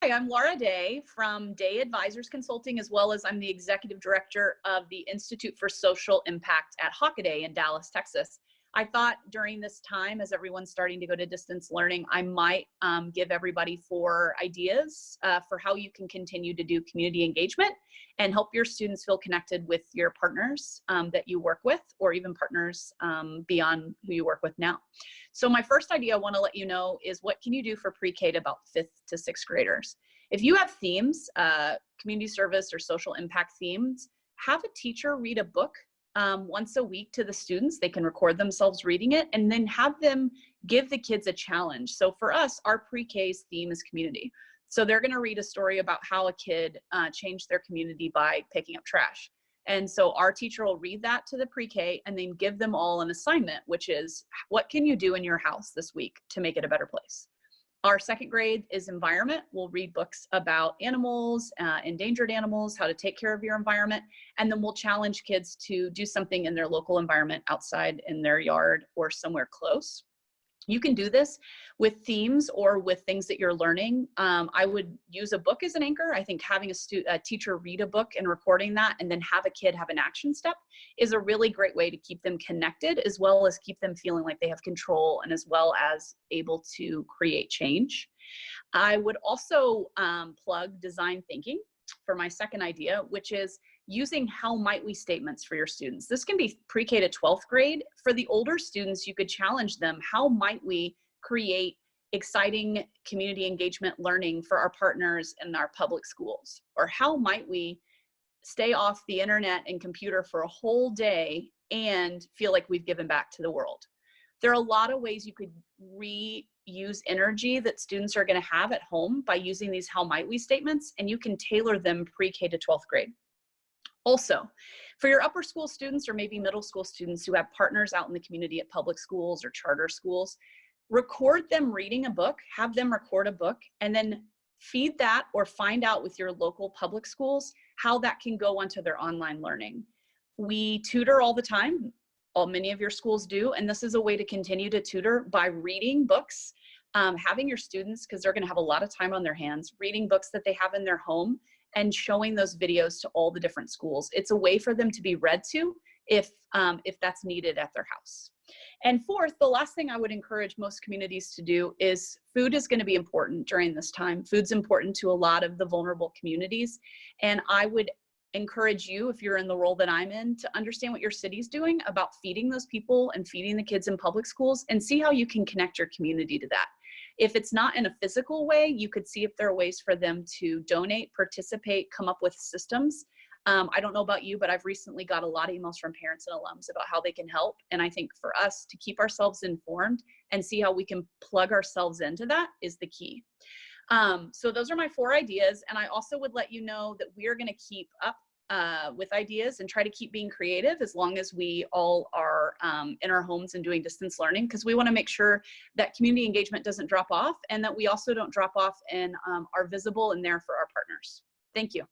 Hi, I'm Laura Day from Day Advisors Consulting, as well as I'm the executive director of the Institute for Social Impact at Hockaday in Dallas, Texas. I thought during this time, as everyone's starting to go to distance learning, I might give everybody 4 ideas for how you can continue to do community engagement and help your students feel connected with your partners that you work with, or even partners beyond who you work with now. So my first idea I want to let you know is, what can you do for pre-K to about 5th to 6th graders? If you have themes, community service or social impact themes, have a teacher read a book once a week to the students. They can record themselves reading it and then have them give the kids a challenge. So for us, our pre-K's theme is community. So they're going to read a story about how a kid changed their community by picking up trash. And so our teacher will read that to the pre-K and then give them all an assignment, which is, what can you do in your house this week to make it a better place? Our 2nd grade is environment. We'll read books about animals, endangered animals, how to take care of your environment. And then we'll challenge kids to do something in their local environment, outside in their yard or somewhere close. You can do this with themes or with things that you're learning. I would use a book as an anchor. I think having a teacher read a book and recording that, and then have a kid have an action step, is a really great way to keep them connected, as well as keep them feeling like they have control, and as well as able to create change. I would also plug design thinking for my 2nd idea, which is using how might we statements for your students. This can be pre-K to 12th grade. For the older students, you could challenge them, how might we create exciting community engagement learning for our partners in our public schools? Or how might we stay off the internet and computer for a whole day and feel like we've given back to the world? There are a lot of ways you could reuse energy that students are going to have at home by using these how might we statements, and you can tailor them pre-K to 12th grade. Also, for your upper school students or maybe middle school students who have partners out in the community at public schools or charter schools, record them reading a book, have them record a book, and then feed that or find out with your local public schools how that can go onto their online learning. We tutor all the time. Many of your schools do, and this is a way to continue to tutor by reading books, having your students, because they're going to have a lot of time on their hands, reading books that they have in their home and showing those videos to all the different schools. It's a way for them to be read to if that's needed at their house. And 4th, the last thing I would encourage most communities to do is, food is going to be important during this time. Food's important to a lot of the vulnerable communities. And I would encourage you, if you're in the role that I'm in, to understand what your city's doing about feeding those people and feeding the kids in public schools, and see how you can connect your community to that. If it's not in a physical way, you could see if there are ways for them to donate, participate, come up with systems. I don't know about you, but I've recently got a lot of emails from parents and alums about how they can help. And I think for us to keep ourselves informed and see how we can plug ourselves into that is the key. So those are my 4 ideas. And I also would let you know that we are going to keep up with ideas and try to keep being creative as long as we all are in our homes and doing distance learning, because we want to make sure that community engagement doesn't drop off, and that we also don't drop off and are visible and there for our partners. Thank you.